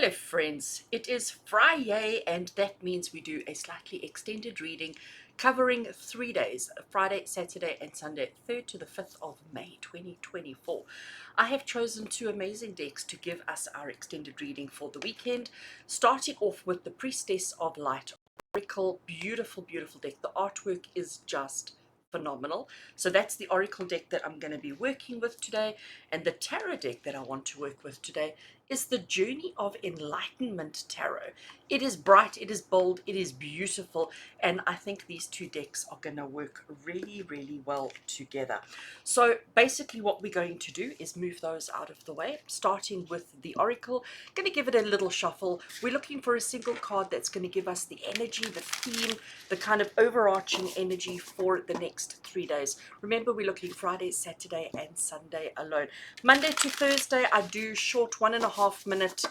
Hello friends, it is Friday and that means we do a slightly extended reading covering 3 days, Friday, Saturday and Sunday, 3rd to the 5th of May 2024. I have chosen two amazing decks to give us our extended reading for the weekend, starting off with the Priestess of Light Oracle. Beautiful, beautiful deck. The artwork is just phenomenal. So that's the Oracle deck that I'm going to be working with today, and the Tarot deck that I want to work with today is the Journey of Enlightenment Tarot. It is bright, it is bold, it is beautiful, and I think these two decks are going to work really, really well together. So basically what we're going to do is move those out of the way, starting with the Oracle. Going to give it a little shuffle. We're looking for a single card that's going to give us the energy, the theme, the kind of overarching energy for the next 3 days. Remember, we're looking Friday, Saturday and Sunday alone. Monday to Thursday I do short 1.5 minute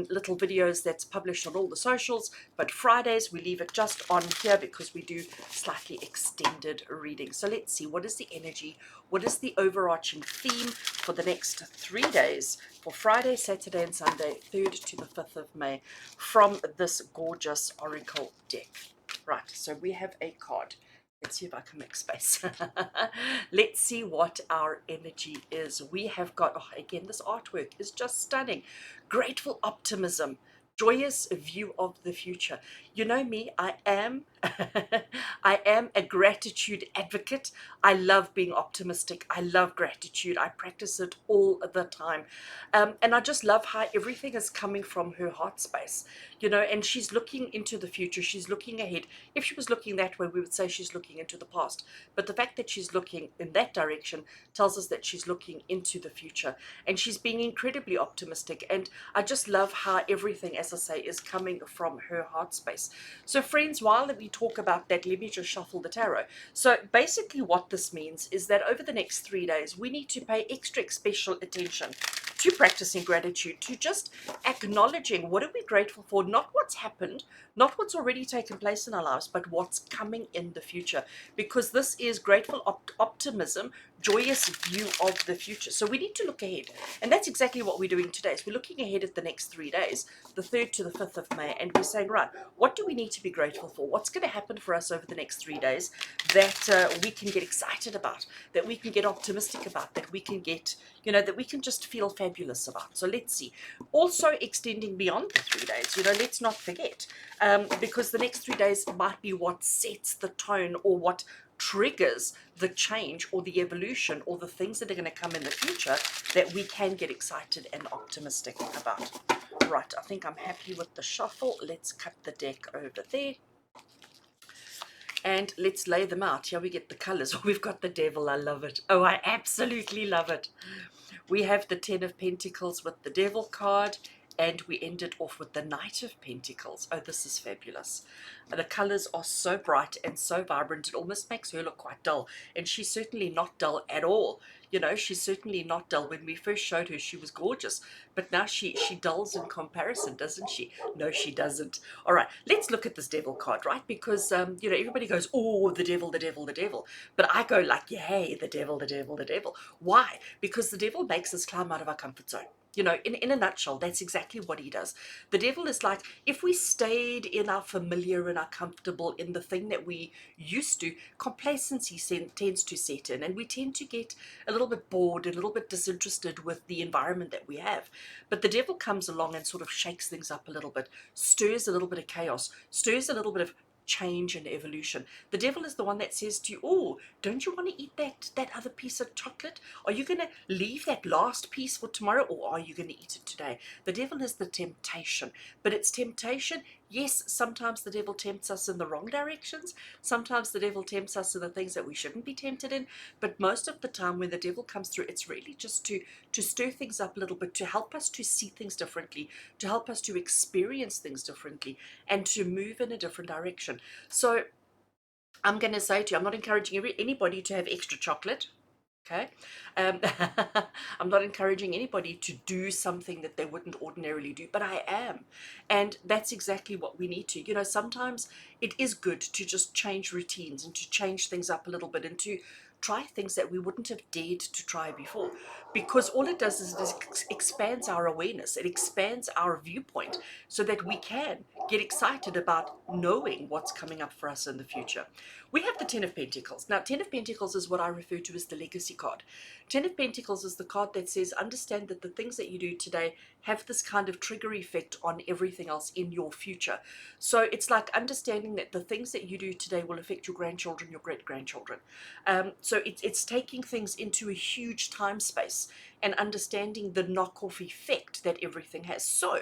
little videos that's published on all the socials, but Fridays we leave it just on here because we do slightly extended readings. So let's see, what is the energy, what is the overarching theme for the next 3 days for Friday, Saturday and Sunday, 3rd to the 5th of May, from this gorgeous Oracle deck. Right, so we have a card. Let's see if I can make space. Let's see what our energy is. We have got, oh, again, this artwork is just stunning. Grateful optimism, joyous view of the future. You know me, I am I am a gratitude advocate. I love being optimistic. I love gratitude. I practice it all the time. And I just love how everything is coming from her heart space, you know, and she's looking into the future. She's looking ahead. If she was looking that way, we would say she's looking into the past. But the fact that she's looking in that direction tells us that she's looking into the future. And she's being incredibly optimistic. And I just love how everything, as I say, is coming from her heart space. So friends, while we talk about that, let me just shuffle the tarot. So basically what this means is that over the next 3 days, we need to pay extra special attention to practicing gratitude, to just acknowledging what are we grateful for, not what's happened, not what's already taken place in our lives, but what's coming in the future, because this is grateful optimism, joyous view of the future. So we need to look ahead, and that's exactly what we're doing today. So we're looking ahead at the next 3 days, the 3rd to the 5th of May, and we're saying, right, what do we need to be grateful for? What's going to happen for us over the next 3 days that we can get excited about, that we can get optimistic about, that we can get, you know, that we can just feel fabulous about. So let's see. Also extending beyond the 3 days, you know, let's not forget, because the next 3 days might be what sets the tone, or what triggers the change or the evolution or the things that are going to come in the future that we can get excited and optimistic about. Right, I think I'm happy with the shuffle. Let's cut the deck over there and let's lay them out. Here we get the colors. Oh, we've got the devil. I love it. Oh, I absolutely love it. We have the 10 of Pentacles with the devil card, and we ended off with the Knight of Pentacles. Oh, this is fabulous. The colors are so bright and so vibrant, it almost makes her look quite dull. And she's certainly not dull at all. You know, she's certainly not dull. When we first showed her, she was gorgeous. But now she dulls in comparison, doesn't she? No, she doesn't. All right, let's look at this devil card, right? Because, you know, everybody goes, oh, the devil, the devil, the devil. But I go like, yay, the devil, the devil, the devil. Why? Because the devil makes us climb out of our comfort zone. You know, in a nutshell, that's exactly what he does. The devil is like, if we stayed in our familiar and our comfortable, in the thing that we used to, complacency tends to set in, and we tend to get a little bit bored, a little bit disinterested with the environment that we have. But the devil comes along and sort of shakes things up a little bit, stirs a little bit of chaos, stirs a little bit of change and evolution. The devil is the one that says to you, oh, don't you want to eat that other piece of chocolate? Are you going to leave that last piece for tomorrow, or are you going to eat it today? The devil is the temptation, but it's temptation. Yes, sometimes the devil tempts us in the wrong directions. Sometimes the devil tempts us in the things that we shouldn't be tempted in. But most of the time when the devil comes through, it's really just to stir things up a little bit, to help us to see things differently, to help us to experience things differently, and to move in a different direction. So I'm going to say to you, I'm not encouraging anybody to have extra chocolate. Okay, um, I'm not encouraging anybody to do something that they wouldn't ordinarily do, but I am, and that's exactly what we need to. You know, sometimes it is good to just change routines and to change things up a little bit and to try things that we wouldn't have dared to try before. because all it does is it expands our awareness, it expands our viewpoint so that we can get excited about knowing what's coming up for us in the future. We have the Ten of Pentacles. Now, Ten of Pentacles is what I refer to as the legacy card. Ten of Pentacles is the card that says, understand that the things that you do today have this kind of trigger effect on everything else in your future. So it's like understanding that the things that you do today will affect your grandchildren, your great-grandchildren. So it's taking things into a huge time space and understanding the knockoff effect that everything has. So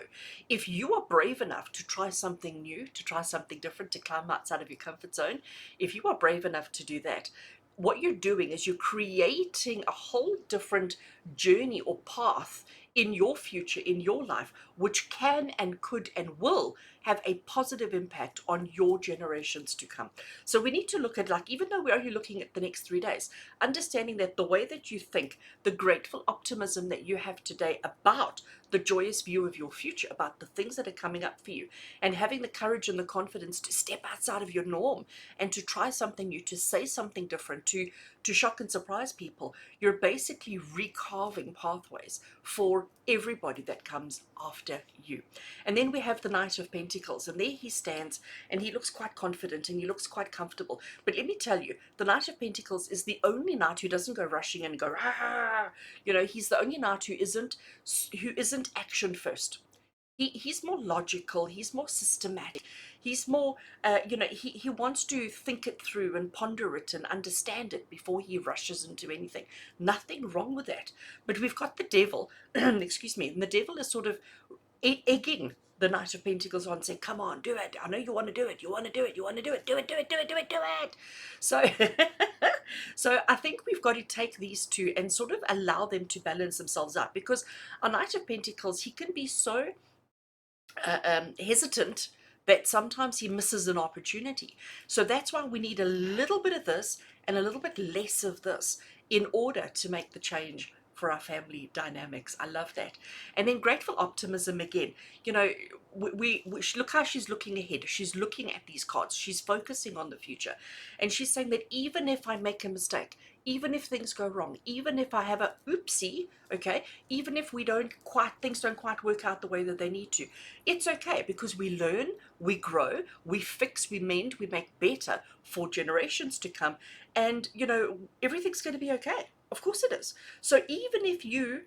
if you are brave enough to try something new, to try something different, to climb outside of your comfort zone, if you are brave enough to do that, what you're doing is you're creating a whole different journey or path in your future, in your life, which can and could and will have a positive impact on your generations to come. So we need to look at, like, even though we're only looking at the next 3 days, understanding that the way that you think, the grateful optimism that you have today about the joyous view of your future, about the things that are coming up for you, and having the courage and the confidence to step outside of your norm and to try something new, to say something different, to shock and surprise people, you're basically recarving pathways for everybody that comes after you. And then we have the Knight of Pentacles, and there he stands, and he looks quite confident and he looks quite comfortable. But let me tell you, the Knight of Pentacles is the only knight who doesn't go rushing and go, ah, you know, he's the only knight who isn't action first. He's more logical, he's more systematic, he's more, he wants to think it through and ponder it and understand it before he rushes into anything. Nothing wrong with that. But we've got the devil, excuse me, and the devil is sort of egging the Knight of Pentacles on, saying, come on, do it. I know you want to do it. You want to do it. You want to do it. Do it, do it, do it, do it, do it. So, so I think we've got to take these two and sort of allow them to balance themselves out, because a Knight of Pentacles, he can be so hesitant that sometimes he misses an opportunity. So that's why we need a little bit of this and a little bit less of this in order to make the change for our family dynamics. I love that. And then grateful optimism again. You know, we look how she's looking ahead. She's looking at these cards. She's focusing on the future. And she's saying that even if I make a mistake, even if things go wrong, even if I have a oopsie, okay, even if things don't quite work out the way that they need to, it's okay, because we learn, we grow, we fix, we mend, we make better for generations to come. And, you know, everything's going to be okay. Of course it is. So even if you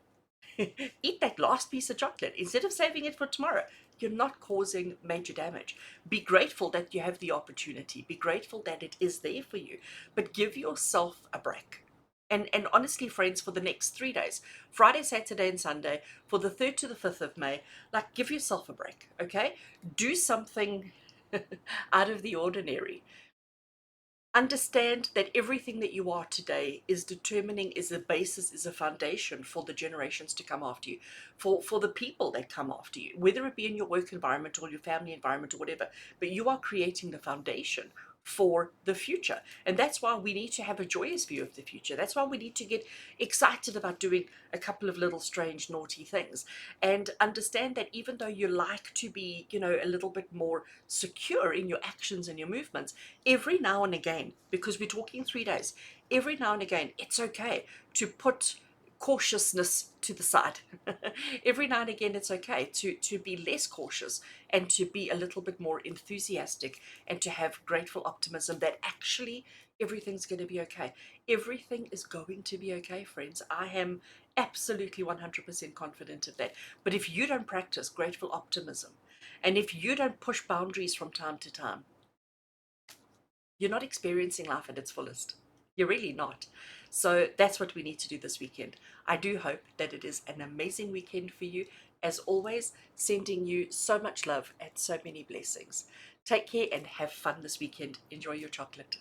eat that last piece of chocolate instead of saving it for tomorrow, you're not causing major damage. Be grateful that you have the opportunity. Be grateful that it is there for you. But give yourself a break. And honestly, friends, for the next 3 days, Friday, Saturday, and Sunday, for the 3rd to the 5th of May, like, give yourself a break, okay? Do something out of the ordinary. Understand that everything that you are today is a basis, is a foundation for the generations to come after you, for the people that come after you, whether it be in your work environment or your family environment or whatever. But you are creating the foundation for the future. And that's why we need to have a joyous view of the future. That's why we need to get excited about doing a couple of little strange, naughty things, and understand that even though you like to be, you know, a little bit more secure in your actions and your movements, every now and again, because we're talking 3 days, every now and again, it's okay to put cautiousness to the side. Every now and again, it's okay to be less cautious and to be a little bit more enthusiastic and to have grateful optimism that actually everything's going to be okay. Everything is going to be okay, friends. I am absolutely 100% confident of that. But if you don't practice grateful optimism, and if you don't push boundaries from time to time, you're not experiencing life at its fullest. You're really not. So that's what we need to do this weekend. I do hope that it is an amazing weekend for you. As always, sending you so much love and so many blessings. Take care and have fun this weekend. Enjoy your chocolate.